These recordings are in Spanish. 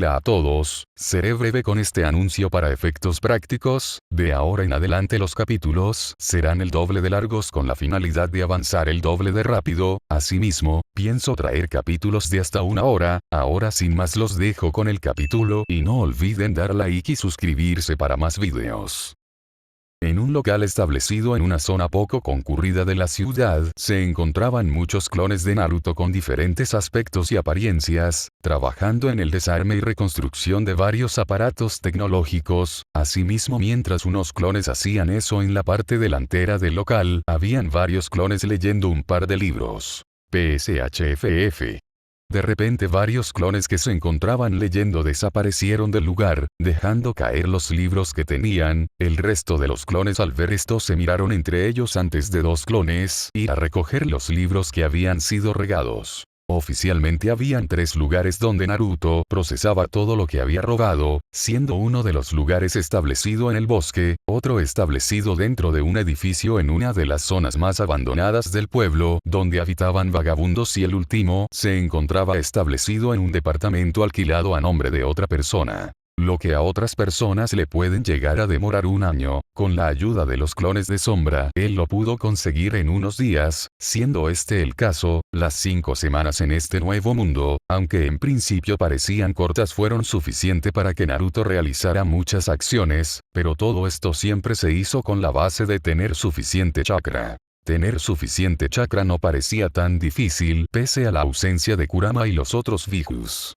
Hola a todos, seré breve con este anuncio para efectos prácticos. De ahora en adelante los capítulos serán el doble de largos con la finalidad de avanzar el doble de rápido. Asimismo, pienso traer capítulos de hasta 1 hora. Ahora sin más los dejo con el capítulo y no olviden dar like y suscribirse para más videos. En un local establecido en una zona poco concurrida de la ciudad, se encontraban muchos clones de Naruto con diferentes aspectos y apariencias, trabajando en el desarme y reconstrucción de varios aparatos tecnológicos. Asimismo, mientras unos clones hacían eso en la parte delantera del local, habían varios clones leyendo un par de libros. PSHFF. De repente varios clones que se encontraban leyendo desaparecieron del lugar, dejando caer los libros que tenían. El resto de los clones al ver esto se miraron entre ellos antes de dos clones ir a recoger los libros que habían sido regados. Oficialmente habían 3 lugares donde Naruto procesaba todo lo que había robado, siendo uno de los lugares establecido en el bosque, otro establecido dentro de un edificio en una de las zonas más abandonadas del pueblo, donde habitaban vagabundos, y el último se encontraba establecido en un departamento alquilado a nombre de otra persona. Lo que a otras personas le pueden llegar a demorar 1 año, con la ayuda de los clones de sombra, él lo pudo conseguir en unos días, siendo este el caso. Las 5 semanas en este nuevo mundo, aunque en principio parecían cortas, fueron suficiente para que Naruto realizara muchas acciones, pero todo esto siempre se hizo con la base de tener suficiente chakra. Tener suficiente chakra no parecía tan difícil pese a la ausencia de Kurama y los otros Bijus.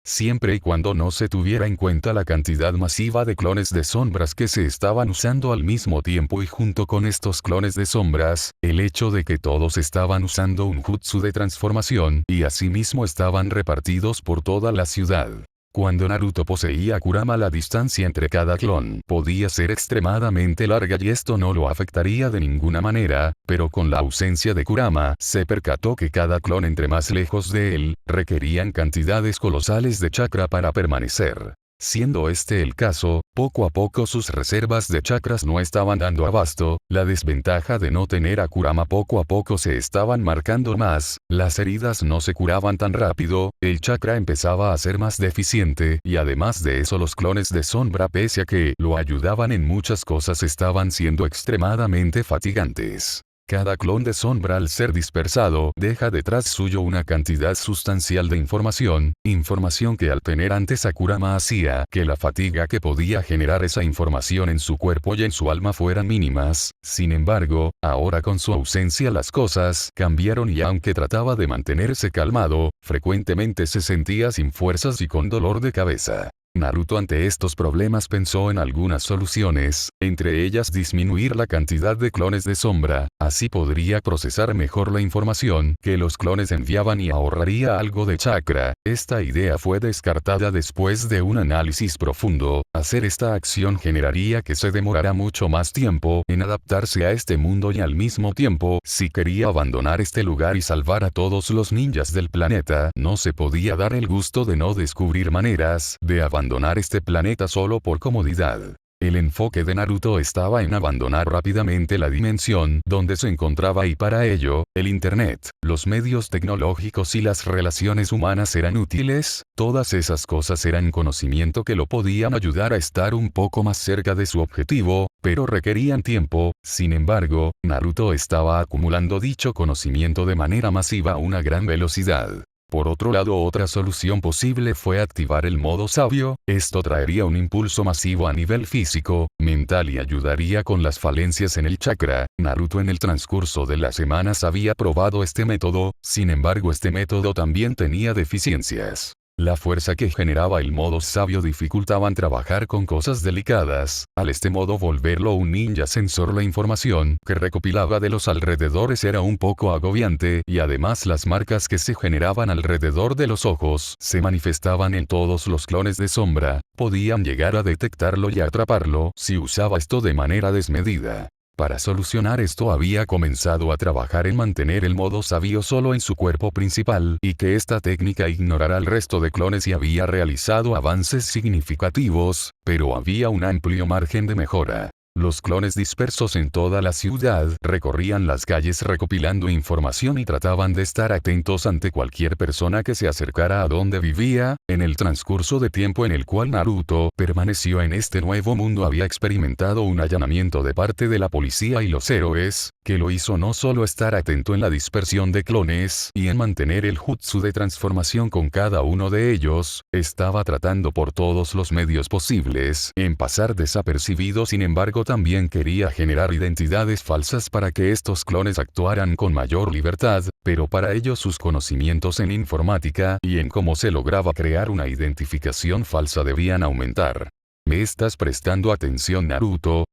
Siempre y cuando no se tuviera en cuenta la cantidad masiva de clones de sombras que se estaban usando al mismo tiempo, y junto con estos clones de sombras, el hecho de que todos estaban usando un jutsu de transformación y asimismo estaban repartidos por toda la ciudad. Cuando Naruto poseía a Kurama, la distancia entre cada clon podía ser extremadamente larga y esto no lo afectaría de ninguna manera, pero con la ausencia de Kurama, se percató que cada clon entre más lejos de él, requerían cantidades colosales de chakra para permanecer. Siendo este el caso, poco a poco sus reservas de chakras no estaban dando abasto. La desventaja de no tener a Kurama poco a poco se estaban marcando más, las heridas no se curaban tan rápido, el chakra empezaba a ser más deficiente, y además de eso los clones de sombra, pese a que lo ayudaban en muchas cosas, estaban siendo extremadamente fatigantes. Cada clon de sombra, al ser dispersado, deja detrás suyo una cantidad sustancial de información que al tener antes a Kurama hacía que la fatiga que podía generar esa información en su cuerpo y en su alma fueran mínimas. Sin embargo, ahora con su ausencia las cosas cambiaron, y aunque trataba de mantenerse calmado, frecuentemente se sentía sin fuerzas y con dolor de cabeza. Naruto ante estos problemas pensó en algunas soluciones, entre ellas disminuir la cantidad de clones de sombra, así podría procesar mejor la información que los clones enviaban y ahorraría algo de chakra. Esta idea fue descartada después de un análisis profundo. Hacer esta acción generaría que se demorara mucho más tiempo en adaptarse a este mundo, y al mismo tiempo, si quería abandonar este lugar y salvar a todos los ninjas del planeta, no se podía dar el gusto de no descubrir maneras de abandonar este planeta solo por comodidad. El enfoque de Naruto estaba en abandonar rápidamente la dimensión donde se encontraba, y para ello, el internet, los medios tecnológicos y las relaciones humanas eran útiles. Todas esas cosas eran conocimiento que lo podían ayudar a estar un poco más cerca de su objetivo, pero requerían tiempo. Sin embargo, Naruto estaba acumulando dicho conocimiento de manera masiva a una gran velocidad. Por otro lado, otra solución posible fue activar el modo sabio. Esto traería un impulso masivo a nivel físico, mental y ayudaría con las falencias en el chakra. Naruto en el transcurso de las semanas había probado este método, sin embargo este método también tenía deficiencias. La fuerza que generaba el modo sabio dificultaban trabajar con cosas delicadas. Al este modo volverlo un ninja sensor, la información que recopilaba de los alrededores era un poco agobiante, y además las marcas que se generaban alrededor de los ojos se manifestaban en todos los clones de sombra. Podían llegar a detectarlo y atraparlo si usaba esto de manera desmedida. Para solucionar esto había comenzado a trabajar en mantener el modo sabio solo en su cuerpo principal, y que esta técnica ignorara al resto de clones, y había realizado avances significativos, pero había un amplio margen de mejora. Los clones dispersos en toda la ciudad recorrían las calles recopilando información y trataban de estar atentos ante cualquier persona que se acercara a donde vivía. En el transcurso de tiempo en el cual Naruto permaneció en este nuevo mundo había experimentado un allanamiento de parte de la policía y los héroes, que lo hizo no solo estar atento en la dispersión de clones y en mantener el jutsu de transformación con cada uno de ellos, estaba tratando por todos los medios posibles en pasar desapercibido. Sin embargo, también quería generar identidades falsas para que estos clones actuaran con mayor libertad, pero para ello sus conocimientos en informática y en cómo se lograba crear una identificación falsa debían aumentar. ¿Me estás prestando atención, Naruto?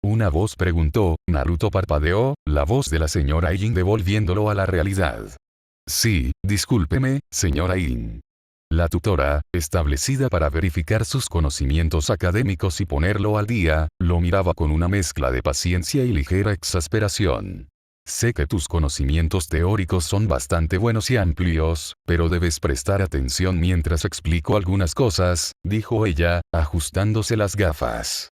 Una voz preguntó. Naruto parpadeó, la voz de la señora Yin devolviéndolo a la realidad. Sí, discúlpeme, señora Yin. La tutora, establecida para verificar sus conocimientos académicos y ponerlo al día, lo miraba con una mezcla de paciencia y ligera exasperación. Sé que tus conocimientos teóricos son bastante buenos y amplios, pero debes prestar atención mientras explico algunas cosas, dijo ella, ajustándose las gafas.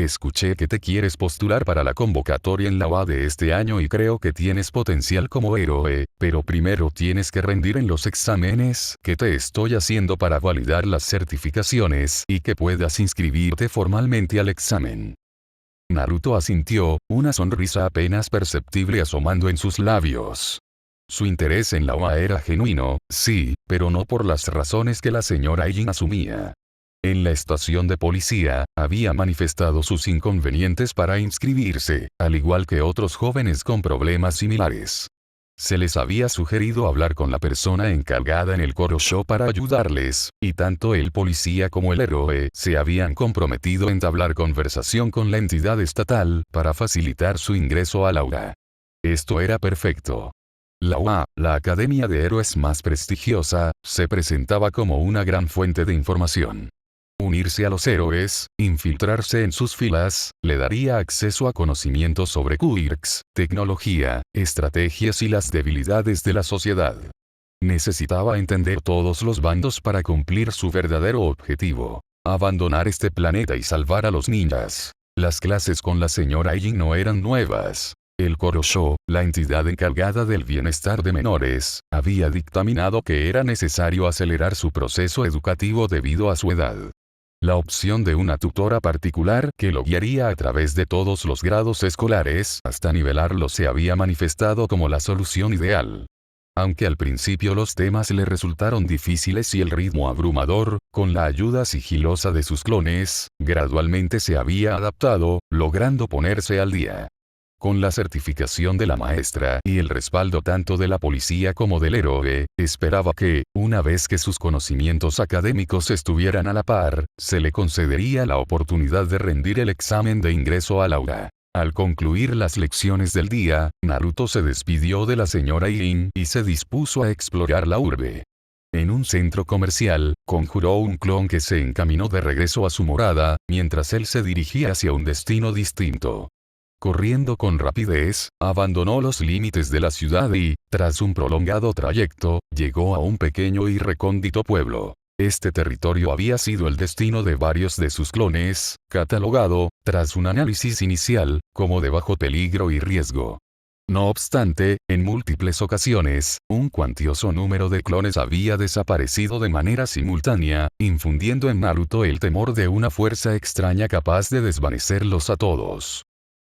Escuché que te quieres postular para la convocatoria en la UA de este año y creo que tienes potencial como héroe, pero primero tienes que rendir en los exámenes que te estoy haciendo para validar las certificaciones y que puedas inscribirte formalmente al examen. Naruto asintió, una sonrisa apenas perceptible asomando en sus labios. Su interés en la UA era genuino, sí, pero no por las razones que la señora Yin asumía. En la estación de policía, había manifestado sus inconvenientes para inscribirse, al igual que otros jóvenes con problemas similares. Se les había sugerido hablar con la persona encargada en el Korosho para ayudarles, y tanto el policía como el héroe se habían comprometido a entablar conversación con la entidad estatal para facilitar su ingreso al aula. Esto era perfecto. La UA, la academia de héroes más prestigiosa, se presentaba como una gran fuente de información. Unirse a los héroes, infiltrarse en sus filas, le daría acceso a conocimientos sobre quirks, tecnología, estrategias y las debilidades de la sociedad. Necesitaba entender todos los bandos para cumplir su verdadero objetivo: abandonar este planeta y salvar a los ninjas. Las clases con la señora Yin no eran nuevas. El Korosho, la entidad encargada del bienestar de menores, había dictaminado que era necesario acelerar su proceso educativo debido a su edad. La opción de una tutora particular que lo guiaría a través de todos los grados escolares hasta nivelarlo se había manifestado como la solución ideal. Aunque al principio los temas le resultaron difíciles y el ritmo abrumador, con la ayuda sigilosa de sus clones, gradualmente se había adaptado, logrando ponerse al día. Con la certificación de la maestra y el respaldo tanto de la policía como del héroe, esperaba que, una vez que sus conocimientos académicos estuvieran a la par, se le concedería la oportunidad de rendir el examen de ingreso al aula. Al concluir las lecciones del día, Naruto se despidió de la señora Yin y se dispuso a explorar la urbe. En un centro comercial, conjuró un clon que se encaminó de regreso a su morada, mientras él se dirigía hacia un destino distinto. Corriendo con rapidez, abandonó los límites de la ciudad y, tras un prolongado trayecto, llegó a un pequeño y recóndito pueblo. Este territorio había sido el destino de varios de sus clones, catalogado, tras un análisis inicial, como de bajo peligro y riesgo. No obstante, en múltiples ocasiones, un cuantioso número de clones había desaparecido de manera simultánea, infundiendo en Naruto el temor de una fuerza extraña capaz de desvanecerlos a todos.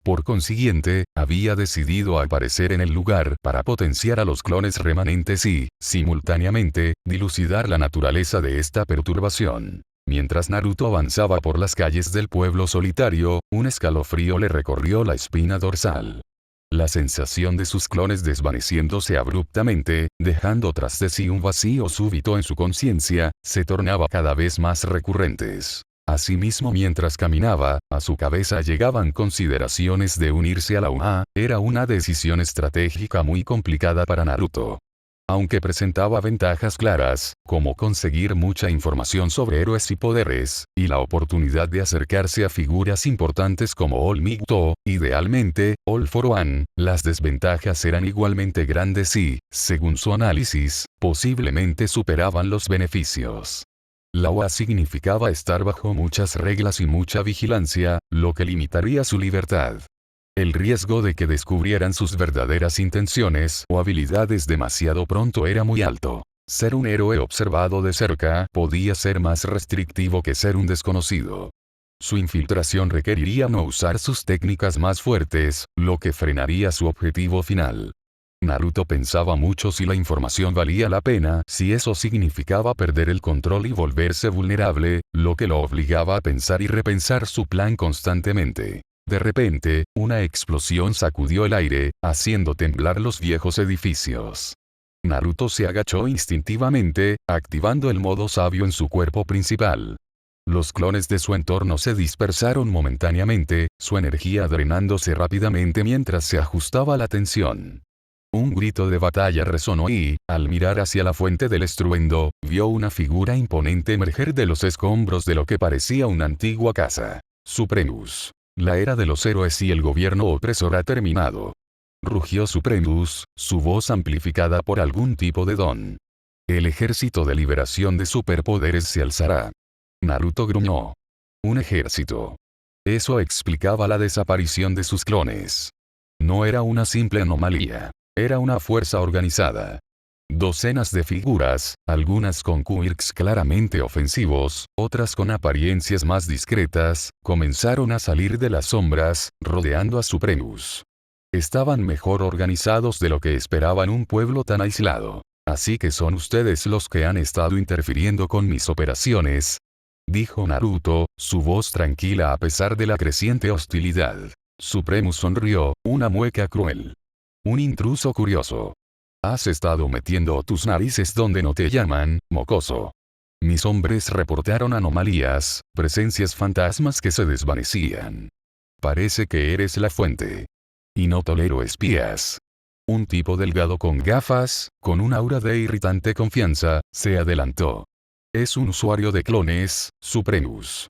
Por consiguiente, había decidido aparecer en el lugar para potenciar a los clones remanentes y, simultáneamente, dilucidar la naturaleza de esta perturbación. Mientras Naruto avanzaba por las calles del pueblo solitario, un escalofrío le recorrió la espina dorsal. La sensación de sus clones desvaneciéndose abruptamente, dejando tras de sí un vacío súbito en su conciencia, se tornaba cada vez más recurrentes. Asimismo, mientras caminaba, a su cabeza llegaban consideraciones de unirse a la UA. Era una decisión estratégica muy complicada para Naruto. Aunque presentaba ventajas claras, como conseguir mucha información sobre héroes y poderes, y la oportunidad de acercarse a figuras importantes como All Might, idealmente, All for One, las desventajas eran igualmente grandes y, según su análisis, posiblemente superaban los beneficios. La OA significaba estar bajo muchas reglas y mucha vigilancia, lo que limitaría su libertad. El riesgo de que descubrieran sus verdaderas intenciones o habilidades demasiado pronto era muy alto. Ser un héroe observado de cerca podía ser más restrictivo que ser un desconocido. Su infiltración requeriría no usar sus técnicas más fuertes, lo que frenaría su objetivo final. Naruto pensaba mucho si la información valía la pena, si eso significaba perder el control y volverse vulnerable, lo que lo obligaba a pensar y repensar su plan constantemente. De repente, una explosión sacudió el aire, haciendo temblar los viejos edificios. Naruto se agachó instintivamente, activando el modo sabio en su cuerpo principal. Los clones de su entorno se dispersaron momentáneamente, su energía drenándose rápidamente mientras se ajustaba la tensión. Un grito de batalla resonó y, al mirar hacia la fuente del estruendo, vio una figura imponente emerger de los escombros de lo que parecía una antigua casa. Supremus. La era de los héroes y el gobierno opresor ha terminado. Rugió Supremus, su voz amplificada por algún tipo de don. El ejército de liberación de superpoderes se alzará. Naruto gruñó. Un ejército. Eso explicaba la desaparición de sus clones. No era una simple anomalía. Era una fuerza organizada. Docenas de figuras, algunas con quirks claramente ofensivos, otras con apariencias más discretas, comenzaron a salir de las sombras, rodeando a Supremus. Estaban mejor organizados de lo que esperaban un pueblo tan aislado. Así que son ustedes los que han estado interfiriendo con mis operaciones, dijo Naruto, su voz tranquila a pesar de la creciente hostilidad. Supremus sonrió, una mueca cruel. Un intruso curioso. Has estado metiendo tus narices donde no te llaman, mocoso. Mis hombres reportaron anomalías, presencias fantasmas que se desvanecían. Parece que eres la fuente. Y no tolero espías. Un tipo delgado con gafas, con un aura de irritante confianza, se adelantó. Es un usuario de clones, Supremus.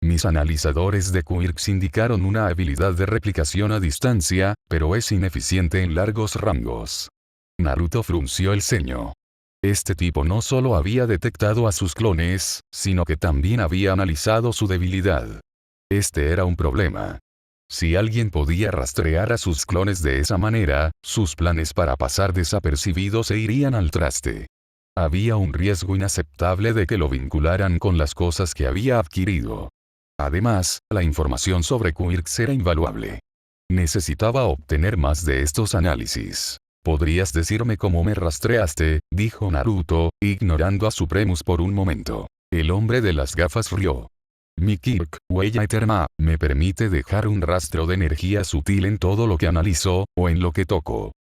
Mis analizadores de quirks indicaron una habilidad de replicación a distancia, pero es ineficiente en largos rangos. Naruto frunció el ceño. Este tipo no solo había detectado a sus clones, sino que también había analizado su debilidad. Este era un problema. Si alguien podía rastrear a sus clones de esa manera, sus planes para pasar desapercibidos se irían al traste. Había un riesgo inaceptable de que lo vincularan con las cosas que había adquirido. Además, la información sobre quirks era invaluable. Necesitaba obtener más de estos análisis. ¿Podrías decirme cómo me rastreaste?, dijo Naruto, ignorando a Supremus por un momento. El hombre de las gafas rió. Mi quirk, huella eterna, me permite dejar un rastro de energía sutil en todo lo que analizo, o en lo que toco.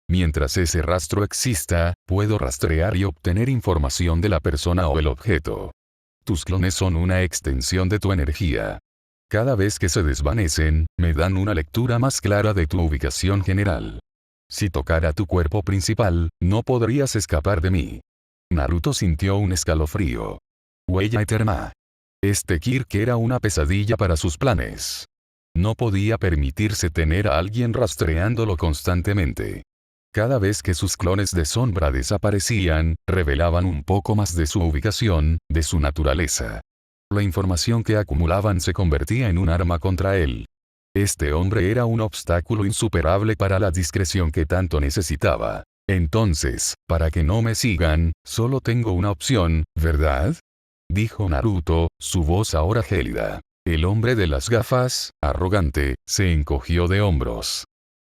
Mientras ese rastro exista, puedo rastrear y obtener información de la persona o el objeto. Tus clones son una extensión de tu energía. Cada vez que se desvanecen, me dan una lectura más clara de tu ubicación general. Si tocara tu cuerpo principal, no podrías escapar de mí. Naruto sintió un escalofrío. Huella eterna. Este quirk era una pesadilla para sus planes. No podía permitirse tener a alguien rastreándolo constantemente. Cada vez que sus clones de sombra desaparecían, revelaban un poco más de su ubicación, de su naturaleza. La información que acumulaban se convertía en un arma contra él. Este hombre era un obstáculo insuperable para la discreción que tanto necesitaba. Entonces, para que no me sigan, solo tengo una opción, ¿verdad?, dijo Naruto, su voz ahora gélida. El hombre de las gafas, arrogante, se encogió de hombros.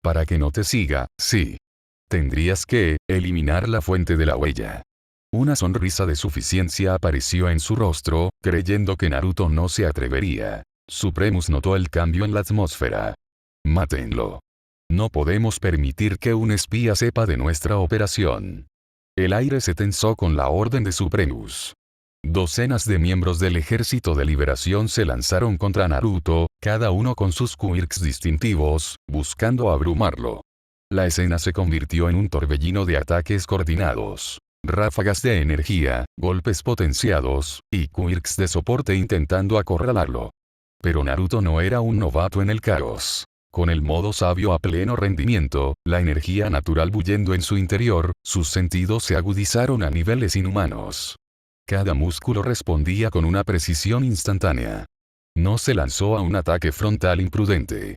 Para que no te siga, sí. Tendrías que eliminar la fuente de la huella. Una sonrisa de suficiencia apareció en su rostro, creyendo que Naruto no se atrevería. Supremus notó el cambio en la atmósfera. Mátenlo. No podemos permitir que un espía sepa de nuestra operación. El aire se tensó con la orden de Supremus. Docenas de miembros del Ejército de Liberación se lanzaron contra Naruto, cada uno con sus quirks distintivos, buscando abrumarlo. La escena se convirtió en un torbellino de ataques coordinados. Ráfagas de energía, golpes potenciados, y quirks de soporte intentando acorralarlo. Pero Naruto no era un novato en el caos. Con el modo sabio a pleno rendimiento, la energía natural bullendo en su interior, sus sentidos se agudizaron a niveles inhumanos. Cada músculo respondía con una precisión instantánea. No se lanzó a un ataque frontal imprudente.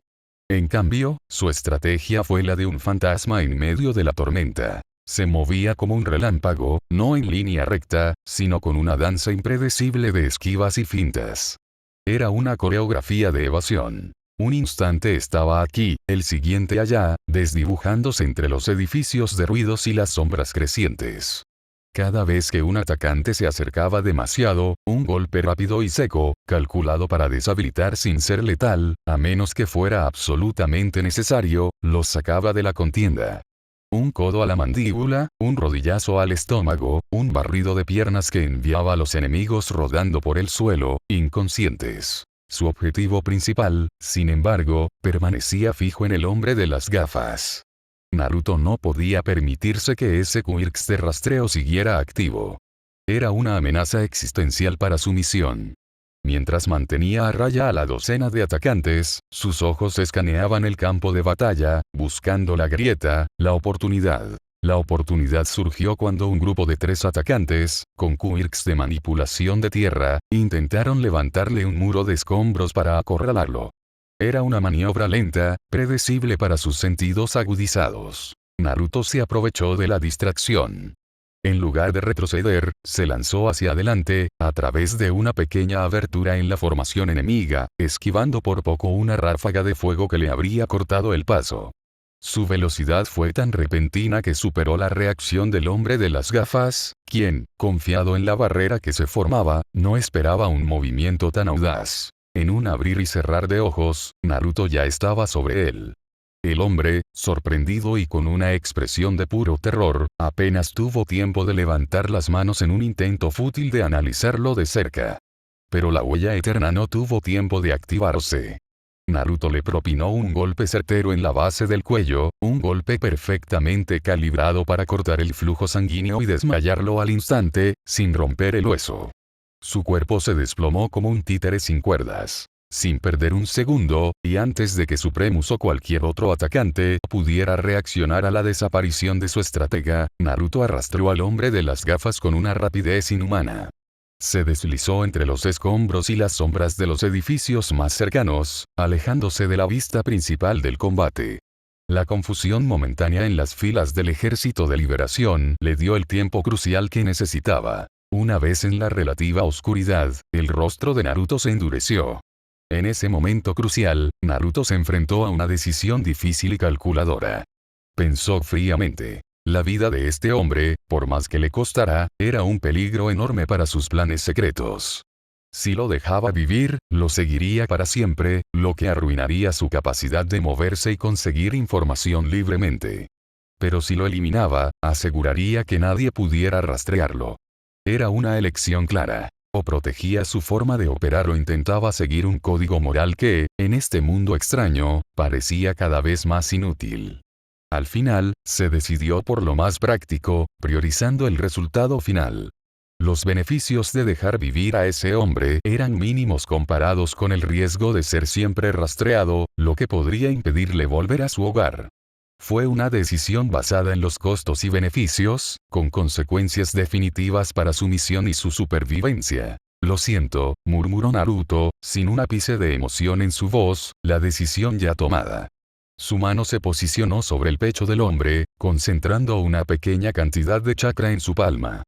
En cambio, su estrategia fue la de un fantasma en medio de la tormenta. Se movía como un relámpago, no en línea recta, sino con una danza impredecible de esquivas y fintas. Era una coreografía de evasión. Un instante estaba aquí, el siguiente allá, desdibujándose entre los edificios de ruidos y las sombras crecientes. Cada vez que un atacante se acercaba demasiado, un golpe rápido y seco, calculado para deshabilitar sin ser letal, a menos que fuera absolutamente necesario, los sacaba de la contienda. Un codo a la mandíbula, un rodillazo al estómago, un barrido de piernas que enviaba a los enemigos rodando por el suelo, inconscientes. Su objetivo principal, sin embargo, permanecía fijo en el hombre de las gafas. Naruto no podía permitirse que ese Quirks de rastreo siguiera activo. Era una amenaza existencial para su misión. Mientras mantenía a raya a la docena de atacantes, sus ojos escaneaban el campo de batalla, buscando la grieta, la oportunidad. La oportunidad surgió cuando un grupo de 3 atacantes, con quirks de manipulación de tierra, intentaron levantarle un muro de escombros para acorralarlo. Era una maniobra lenta, predecible para sus sentidos agudizados. Naruto se aprovechó de la distracción. En lugar de retroceder, se lanzó hacia adelante, a través de una pequeña abertura en la formación enemiga, esquivando por poco una ráfaga de fuego que le habría cortado el paso. Su velocidad fue tan repentina que superó la reacción del hombre de las gafas, quien, confiado en la barrera que se formaba, no esperaba un movimiento tan audaz. En un abrir y cerrar de ojos, Naruto ya estaba sobre él. El hombre, sorprendido y con una expresión de puro terror, apenas tuvo tiempo de levantar las manos en un intento fútil de analizarlo de cerca. Pero la huella eterna no tuvo tiempo de activarse. Naruto le propinó un golpe certero en la base del cuello, un golpe perfectamente calibrado para cortar el flujo sanguíneo y desmayarlo al instante, sin romper el hueso. Su cuerpo se desplomó como un títere sin cuerdas. Sin perder un segundo, y antes de que Supremus o cualquier otro atacante pudiera reaccionar a la desaparición de su estratega, Naruto arrastró al hombre de las gafas con una rapidez inhumana. Se deslizó entre los escombros y las sombras de los edificios más cercanos, alejándose de la vista principal del combate. La confusión momentánea en las filas del Ejército de Liberación le dio el tiempo crucial que necesitaba. Una vez en la relativa oscuridad, el rostro de Naruto se endureció. En ese momento crucial, Naruto se enfrentó a una decisión difícil y calculadora. Pensó fríamente. La vida de este hombre, por más que le costara, era un peligro enorme para sus planes secretos. Si lo dejaba vivir, lo seguiría para siempre, lo que arruinaría su capacidad de moverse y conseguir información libremente. Pero si lo eliminaba, aseguraría que nadie pudiera rastrearlo. Era una elección clara. O protegía su forma de operar o intentaba seguir un código moral que, en este mundo extraño, parecía cada vez más inútil. Al final, se decidió por lo más práctico, priorizando el resultado final. Los beneficios de dejar vivir a ese hombre eran mínimos comparados con el riesgo de ser siempre rastreado, lo que podría impedirle volver a su hogar. Fue una decisión basada en los costos y beneficios, con consecuencias definitivas para su misión y su supervivencia. Lo siento, murmuró Naruto, sin un ápice de emoción en su voz, la decisión ya tomada. Su mano se posicionó sobre el pecho del hombre, concentrando una pequeña cantidad de chakra en su palma.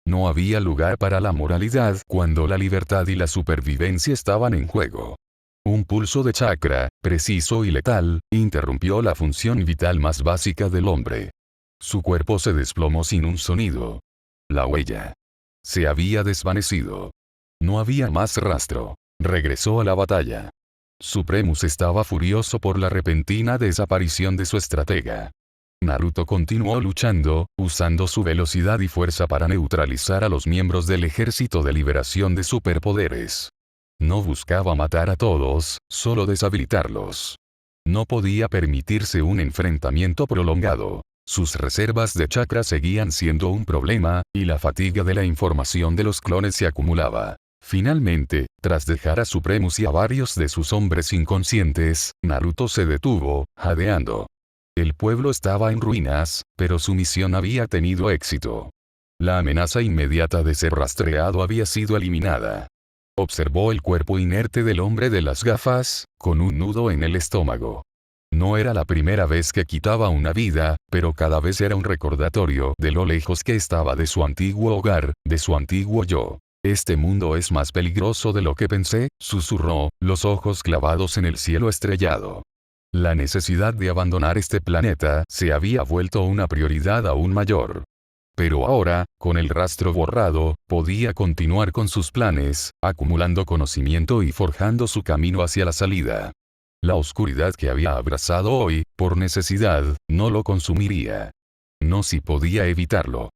No había lugar para la moralidad cuando la libertad y la supervivencia estaban en juego. Un pulso de chakra, preciso y letal, interrumpió la función vital más básica del hombre. Su cuerpo se desplomó sin un sonido. La huella se había desvanecido. No había más rastro. Regresó a la batalla. Supremus estaba furioso por la repentina desaparición de su estratega. Naruto continuó luchando, usando su velocidad y fuerza para neutralizar a los miembros del Ejército de Liberación de Superpoderes. No buscaba matar a todos, solo deshabilitarlos. No podía permitirse un enfrentamiento prolongado. Sus reservas de chakra seguían siendo un problema, y la fatiga de la información de los clones se acumulaba. Finalmente, tras dejar a Supremus y a varios de sus hombres inconscientes, Naruto se detuvo, jadeando. El pueblo estaba en ruinas, pero su misión había tenido éxito. La amenaza inmediata de ser rastreado había sido eliminada. Observó el cuerpo inerte del hombre de las gafas, con un nudo en el estómago. No era la primera vez que quitaba una vida, pero cada vez era un recordatorio de lo lejos que estaba de su antiguo hogar, de su antiguo yo. Este mundo es más peligroso de lo que pensé, susurró, los ojos clavados en el cielo estrellado. La necesidad de abandonar este planeta se había vuelto una prioridad aún mayor. Pero ahora, con el rastro borrado, podía continuar con sus planes, acumulando conocimiento y forjando su camino hacia la salida. La oscuridad que había abrazado hoy, por necesidad, no lo consumiría. No si podía evitarlo.